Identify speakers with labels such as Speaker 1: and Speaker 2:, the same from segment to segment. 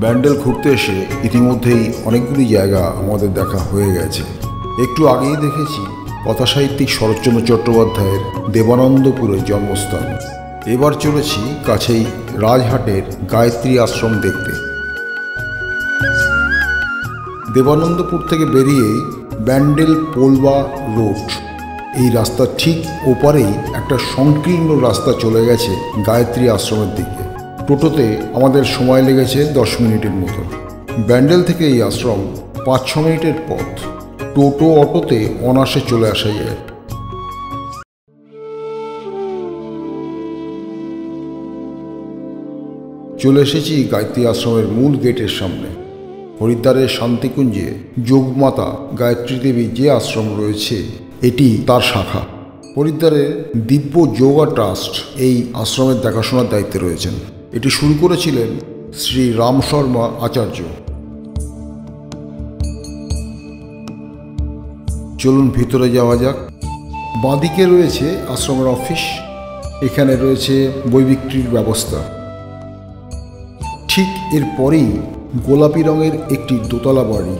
Speaker 1: ব্যান্ডেল ঘুরতে এসে ইতিমধ্যেই অনেকগুলি জায়গা আমাদের দেখা হয়ে গেছে। একটু আগেই দেখেছি কথাসাহিত্যিক শরৎচন্দ্র চট্টোপাধ্যায়ের দেবানন্দপুরের জন্মস্থান। এবার চলেছি কাছেই রাজহাটের গায়ত্রী আশ্রম দেখতে। দেবানন্দপুর থেকে বেরিয়ে ব্যান্ডেল পোলবা রোড, এই রাস্তার ঠিক ওপারেই একটা সংকীর্ণ রাস্তা চলে গেছে গায়ত্রী আশ্রমের দিকে। টোটোতে আমাদের সময় লেগেছে 10 মিনিটের মতো। ব্যান্ডেল থেকে এই আশ্রম 5-6 মিনিটের পথ। টোটো অটোতে অনায়াসে চলে আসা যায়। চলে এসেছি গায়ত্রী আশ্রমের মূল গেটের সামনে। হরিদ্বারের শান্তিকুঞ্জে যোগমাতা গায়ত্রী দেবীর যে আশ্রম রয়েছে এটি তার শাখা। হরিদ্বারের দিব্য যোগা ট্রাস্ট এই আশ্রমের দেখাশোনার দায়িত্বে রয়েছেন। এটি শুরু করেছিলেন শ্রী রাম শর্মা আচার্য। চলুন ভিতরে যাওয়া যাক। বাঁদিকে রয়েছে আশ্রমের অফিস। এখানে রয়েছে বই বিক্রির ব্যবস্থা। ঠিক এরপরেই গোলাপি রঙের একটি দোতলা বাড়ি।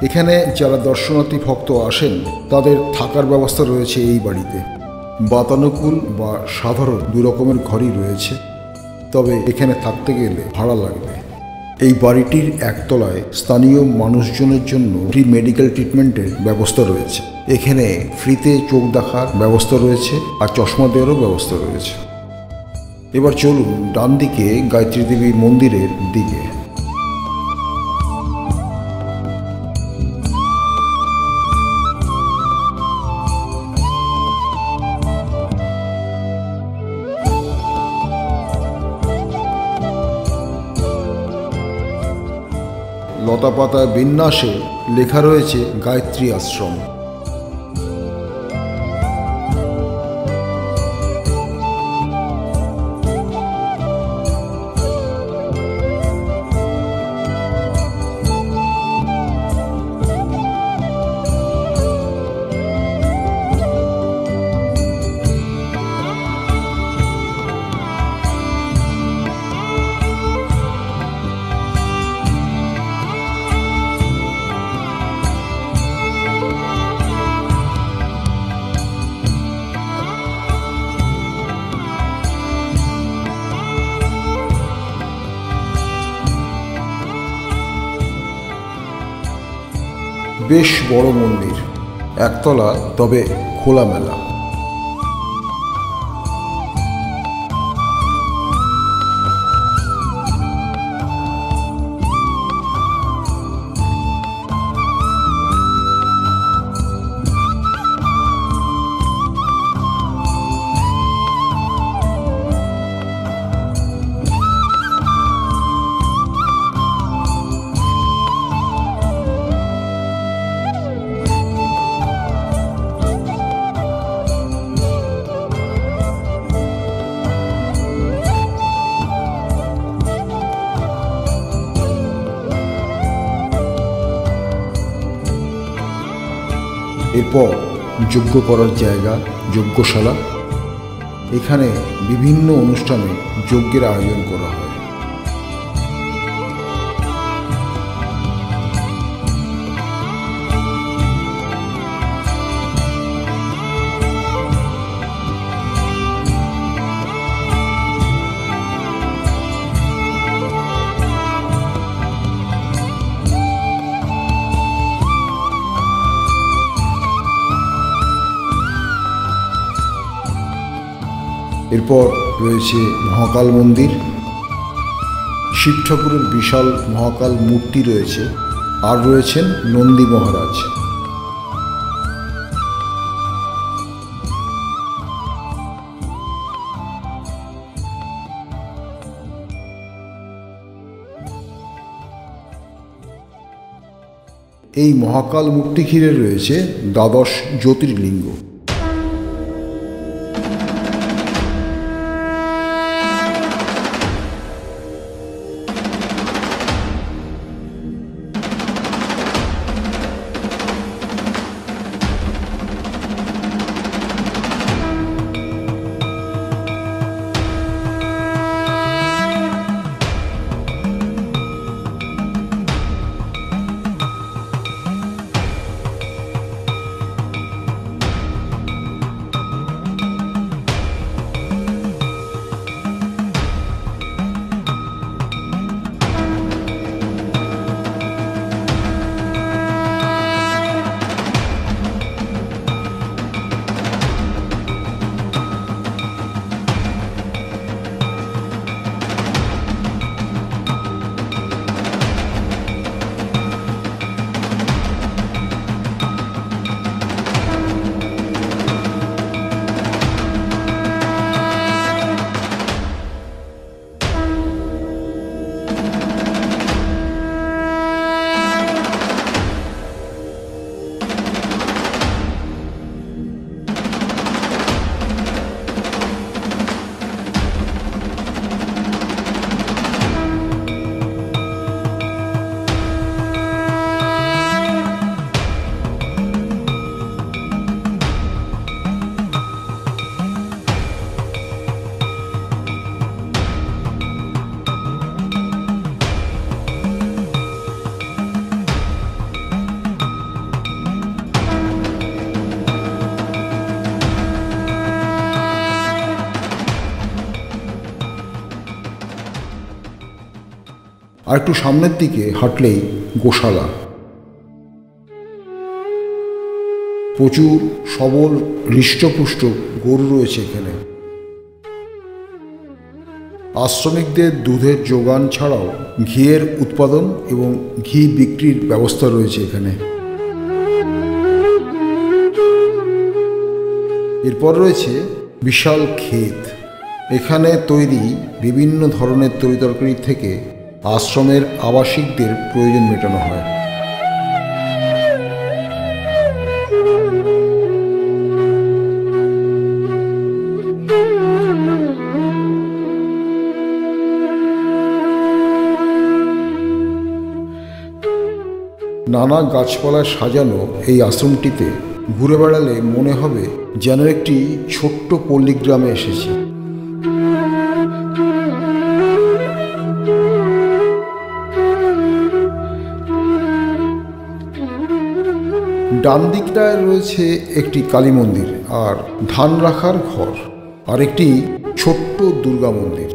Speaker 1: এখানে যারা দর্শনার্থী ভক্ত আসেন তাদের থাকার ব্যবস্থা রয়েছে এই বাড়িতে। বাতানুকূল বা সাধারণ দু রকমের ঘরই রয়েছে, তবে এখানে থাকতে গেলে ভাড়া লাগবে। এই বাড়িটির একতলায় স্থানীয় মানুষজনের জন্য ফ্রি মেডিকেল ট্রিটমেন্টের ব্যবস্থা রয়েছে। এখানে ফ্রিতে চোখ দেখার ব্যবস্থা রয়েছে আর চশমা দেওয়ারও ব্যবস্থা রয়েছে। এবার চলুন ডান দিকে গায়ত্রী দেবী মন্দিরের দিকে। লতাপাতায় বিন্যাসে লেখা রয়েছে গায়ত্রী আশ্রম। বেশ বড় মন্দির, একতলা, তবে খোলামেলা। এরপর যজ্ঞ করার জায়গা, যজ্ঞশালা। এখানে বিভিন্ন অনুষ্ঠানে যজ্ঞের আয়োজন করা হয়। এরপর রয়েছে মহাকাল মন্দির। শিব ঠাকুরের বিশাল মহাকাল মূর্তি রয়েছে, আর রয়েছেন নন্দী মহারাজ। এই মহাকাল মূর্তি ঘিরে রয়েছে দ্বাদশ জ্যোতির্লিঙ্গ। আর একটু সামনের দিকে হাঁটলেই গোশালা। প্রচুর সবল হৃষ্টপুষ্ট গরু রয়েছে এখানে। আশ্রমিকদের দুধের যোগান ছাড়াও ঘিয়ের উৎপাদন এবং ঘি বিক্রির ব্যবস্থা রয়েছে এখানে। এরপর রয়েছে বিশাল ক্ষেত। এখানে তৈরি বিভিন্ন ধরনের তরিতরকারি থেকে আশ্রমের আবাসিকদের প্রয়োজন মেটানো হয়। নানা গাছপালায় সাজানো এই আশ্রমটিতে ঘুরে বেড়ালে মনে হবে যেন একটি ছোট্ট পল্লীগ্রামে এসেছি। ডান দিকটায় রয়েছে একটি কালী মন্দির আর ধান রাখার ঘর, আর একটি ছোট্ট দুর্গা মন্দির।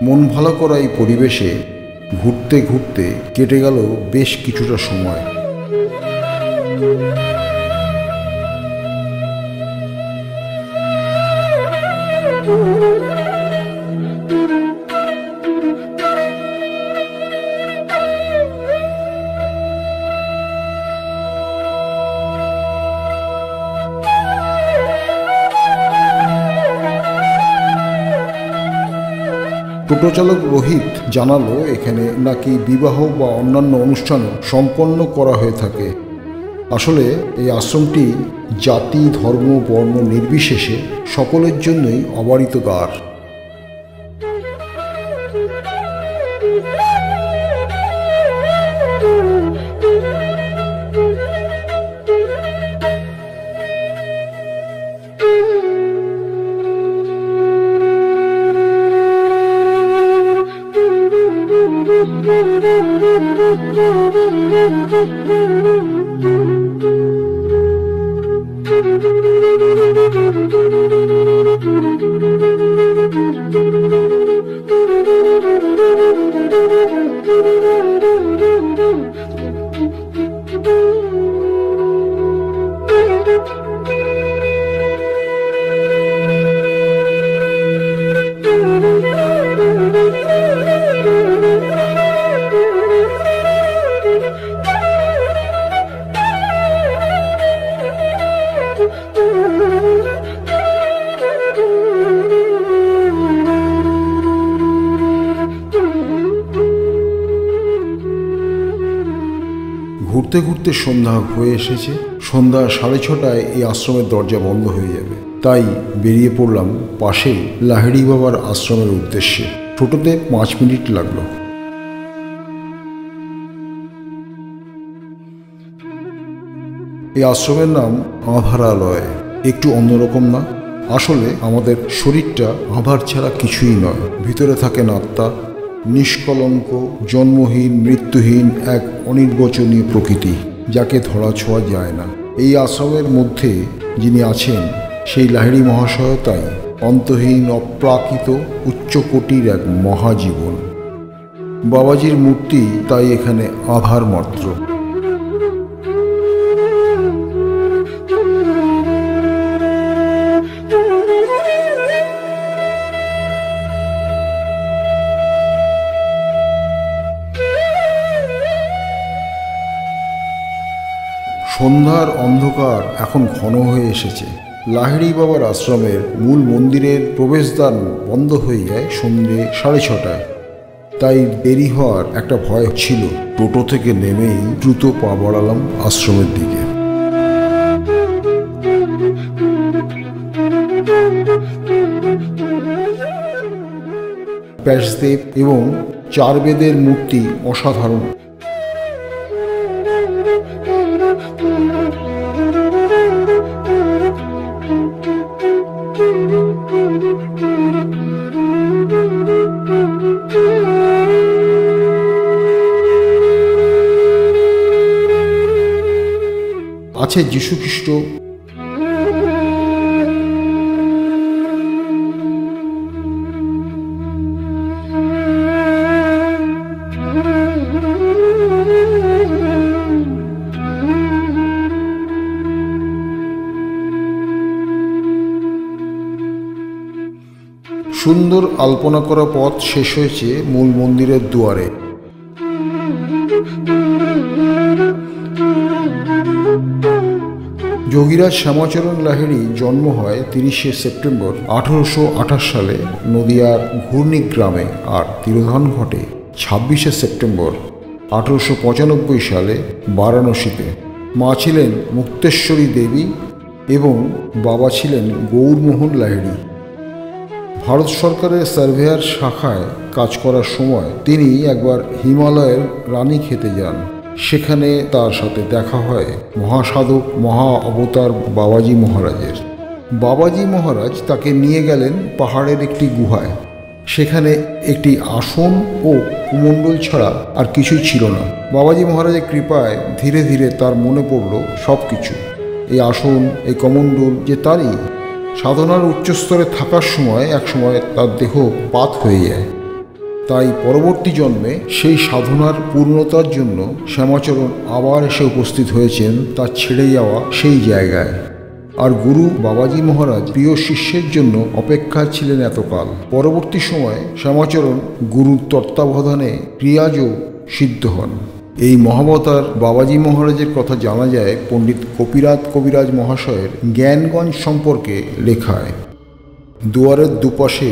Speaker 1: মন ভালো করা এই পরিবেশে ঘুরতে ঘুরতে কেটে গেল বেশ কিছুটা সময়। টোটো চালক রোহিত জানালো এখানে নাকি বিবাহ বা অন্যান্য অনুষ্ঠান সম্পন্ন করা হয়ে থাকে। আসলে এই আশ্রমটি জাতি, ধর্ম, বর্ণ নির্বিশেষে সকলের জন্যই অবারিত দ্বার। ঘুরতে ঘুরতে সন্ধ্যা হয়ে এসেছে। সন্ধ্যা 6:30টায় এই আশ্রমের দরজা বন্ধ হয়ে যাবে, তাই বেরিয়ে পড়লাম পাশেই লাহিড়ি বাবার আশ্রমের উদ্দেশ্যে। টোটোতে 5 মিনিট লাগলো। এই আশ্রমের নাম আধারালয়। একটু অন্যরকম না? আসলে আমাদের শরীরটা আধার ছাড়া কিছুই নয়। ভিতরে থাকেন আত্মা, নিষ্কলঙ্ক, জন্মহীন, মৃত্যুহীন এক অনির্বচনীয় প্রকৃতি, যাকে ধরা ছোঁয়া যায় না। এই আশ্রমের মধ্যে যিনি আছেন সেই লাহিড়ি মহাশয় তাই অন্তহীন, অপ্রাকৃত, উচ্চকোটির এক মহাজীবন। বাবাজির মূর্তি তাই এখানে আধার মাত্র। সন্ধ্যার অন্ধকার এখন ঘন হয়ে এসেছে। লাহিড়ি বাবার আশ্রমের মূল মন্দিরের প্রবেশদ্বার বন্ধ হয়ে যায় সন্ধ্যে 6:30টায়। তাই দেরি হওয়ার একটা ভয় ছিল। টোটো থেকে নেমেই দ্রুত পা বাড়ালাম আশ্রমের দিকে। ব্যাসদেব এবং 4 বেদের মূর্তি অসাধারণ। আছে যীশুখ্রিস্ট, সুন্দর আলপনা করা পথ শেষ হয়েছে মূল মন্দিরের দুয়ারে। যোগীরাজ শ্যামাচরণ লাহিড়ী জন্ম হয় 30শে সেপ্টেম্বর 1828 সালে নদিয়ার ঘূর্ণি গ্রামে, আর তিরোধান ঘটে 26শে সেপ্টেম্বর 1895 সালে বারাণসীতে। মা ছিলেন মুক্তেশ্বরী দেবী এবং বাবা ছিলেন গৌরমোহন লাহিড়ী। ভারত সরকারের সার্ভেয়ার শাখায় কাজ করার সময় তিনি একবার হিমালয়ের রানীক্ষেতে যান। সেখানে তার সাথে দেখা হয় মহাসাধক মহা অবতার বাবাজি মহারাজের। বাবাজি মহারাজ তাকে নিয়ে গেলেন পাহাড়ের একটি গুহায়। সেখানে একটি আসন ও কুমণ্ডল ছাড়া আর কিছুই ছিল না। বাবাজি মহারাজের কৃপায় ধীরে ধীরে তার মনে পড়ল সব কিছু। এই আসন, এই কমণ্ডল যে তারই। সাধনার উচ্চস্তরে থাকার সময় একসময় তার দেহ পাত হয়ে যায়। তাই পরবর্তী জন্মে সেই সাধনার পূর্ণতার জন্য শ্যামাচরণ আবার এসে উপস্থিত হয়েছেন তার ছেড়ে যাওয়া সেই জায়গায়। আর গুরু বাবাজি মহারাজ প্রিয় শিষ্যের জন্য অপেক্ষা ছিলেন এতকাল। পরবর্তী সময়ে শ্যামাচরণ গুরুর তত্ত্বাবধানে ক্রিয়াজও সিদ্ধ হন। এই মহাবতার বাবাজি মহারাজের কথা জানা যায় পণ্ডিত কপিরাত কবিরাজ মহাশয়ের জ্ঞানগঞ্জ সম্পর্কে লেখায়। দুয়ারের দুপাশে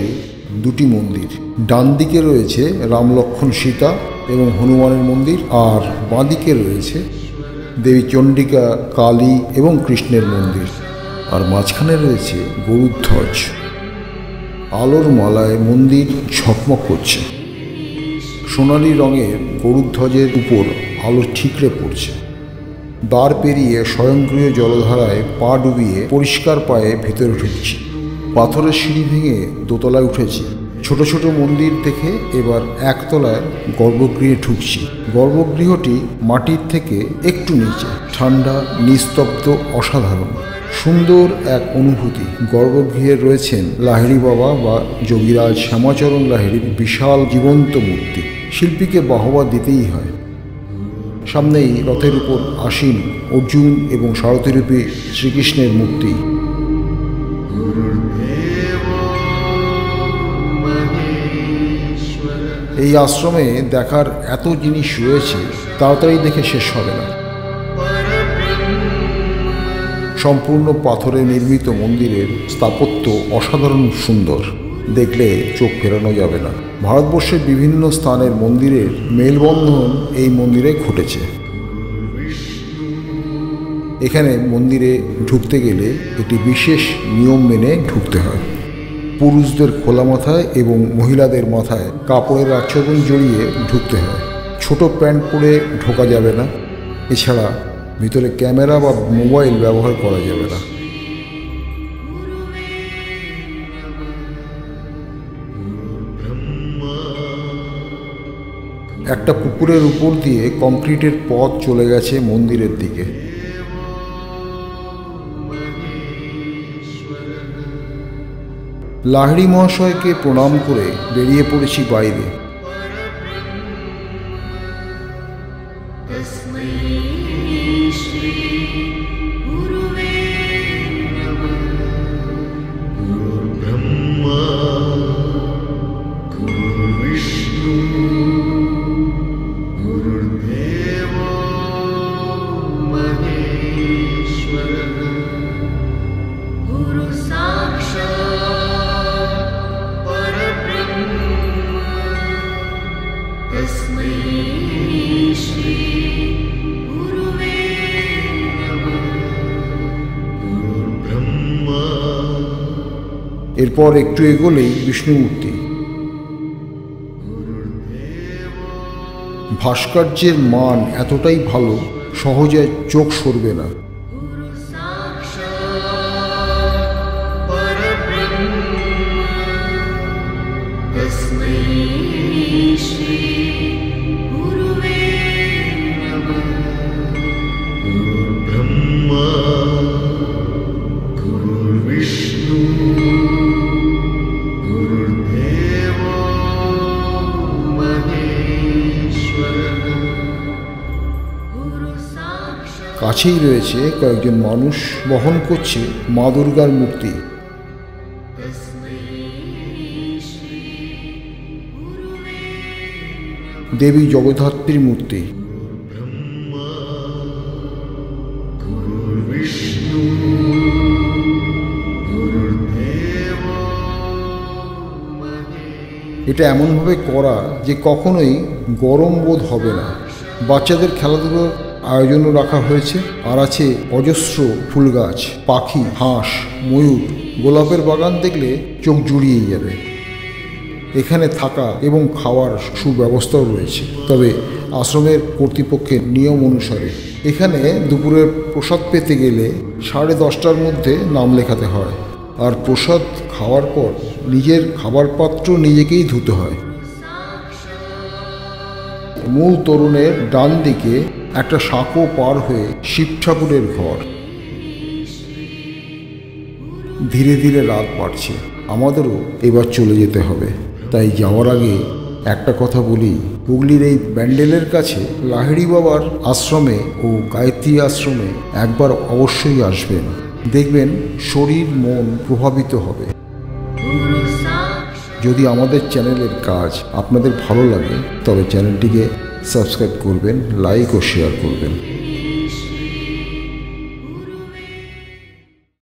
Speaker 1: 2টি মন্দির। ডান দিকে রয়েছে রাম লক্ষ্মণ সীতা এবং হনুমানের মন্দির, আর বাঁ দিকে রয়েছে দেবী চণ্ডিকা, কালী এবং কৃষ্ণের মন্দির, আর মাঝখানে রয়েছে গরুধ্বজ। আলোর মালায় মন্দির ঝকমক করছে। সোনালি রঙের গরুধ্বজের উপর আলো ঠিকরে পড়ছে। দ্বার পেরিয়ে স্বয়ংক্রিয় জলধারায় পা ডুবিয়ে পরিষ্কার পায়ে ভিতরে ঢুকছি। পাথরের সিঁড়ি ভেঙে দোতলায় উঠেছি। ছোট ছোট মন্দির দেখে এবার একতলায় গর্ভগৃহে ঢুকছি। গর্ভগৃহটি মাটির থেকে একটু নিচে, ঠান্ডা, নিস্তব্ধ, অসাধারণ সুন্দর এক অনুভূতি। গর্ভগৃহে রয়েছেন লাহিড়ি বাবা বা যোগীরাজ শ্যামাচরণ লাহিড়ীর বিশাল জীবন্ত মূর্তি। শিল্পীকে বাহবা দিতেই হয়। সামনেই রথের উপর আসীন অর্জুন এবং সারথীরূপী শ্রীকৃষ্ণের মূর্তি। এই আশ্রমে দেখার এত জিনিস রয়েছে, তাড়াতাড়ি দেখে শেষ হবে না। সম্পূর্ণ পাথরে নির্মিত মন্দিরের স্থাপত্য অসাধারণ সুন্দর, দেখলে চোখ ফেরানো যাবে না। ভারতবর্ষের বিভিন্ন স্থানের মন্দিরের মেলবন্ধন এই মন্দিরে ঘটেছে। এখানে মন্দিরে ঢুকতে গেলে একটি বিশেষ নিয়ম মেনে ঢুকতে হয়। পুরুষদের খোলা মাথায় এবং মহিলাদের মাথায় কাপড়ের আচ্ছাদন জড়িয়ে ঢুকতে হয়। ছোট প্যান্ট পরে ঢোকা যাবে না। এছাড়া ভিতরে ক্যামেরা বা মোবাইল ব্যবহার করা যাবে না। একটা পুকুরের উপর দিয়ে কংক্রিটের পথ চলে গেছে মন্দিরের দিকে। লাহিড়ী মহাশয়কে প্রণাম করে বেরিয়ে পড়েছি বাইরে। এরপর একটু এগোলেই বিষ্ণু মূর্তি। ভাস্কর্যের মান এতটাই ভালো, সহজে চোখ সরবে না। কাছেই রয়েছে কয়েকজন মানুষ বহন করছে মা দুর্গার মূর্তি। দেবী জগদ্ধাত্রীর মূর্তি। এটা এমনভাবে করা যে কখনোই গরম বোধ হবে না। বাচ্চাদের খেলাধুলোর আয়োজনও রাখা হয়েছে। আর আছে অজস্র ফুল গাছ, পাখি, হাঁস, ময়ূর, গোলাপের বাগান দেখলে চোখ জুড়িয়ে যাবে। এখানে থাকা এবং খাওয়ার সুব্যবস্থাও রয়েছে, তবে আশ্রমের কর্তৃপক্ষের নিয়ম অনুসারে। এখানে দুপুরের প্রসাদ পেতে গেলে 10:30টার মধ্যে নাম লেখাতে হয়, আর প্রসাদ খাওয়ার পর নিজের খাবার পাত্র নিজেকেই ধুতে হয়। মূল তোরণের ডান দিকে একটা সাঁকো পার হয়ে শিব ঠাকুরের ঘর। ধীরে ধীরে রাত বাড়ছে, আমাদেরও এবার চলে যেতে হবে। তাই যাওয়ার আগে একটা কথা বলি, হুগলির এই ব্যান্ডেলের কাছে লাহিড়ী বাবার আশ্রমে ও গায়ত্রী আশ্রমে একবার অবশ্যই আসবেন। দেখবেন শরীর মন প্রভাবিত হবে। যদি আমাদের চ্যানেলের কাজ আপনাদের ভালো লাগে তবে চ্যানেলটিকে সাবস্ক্রাইব করবেন, লাইক ও শেয়ার করবেন।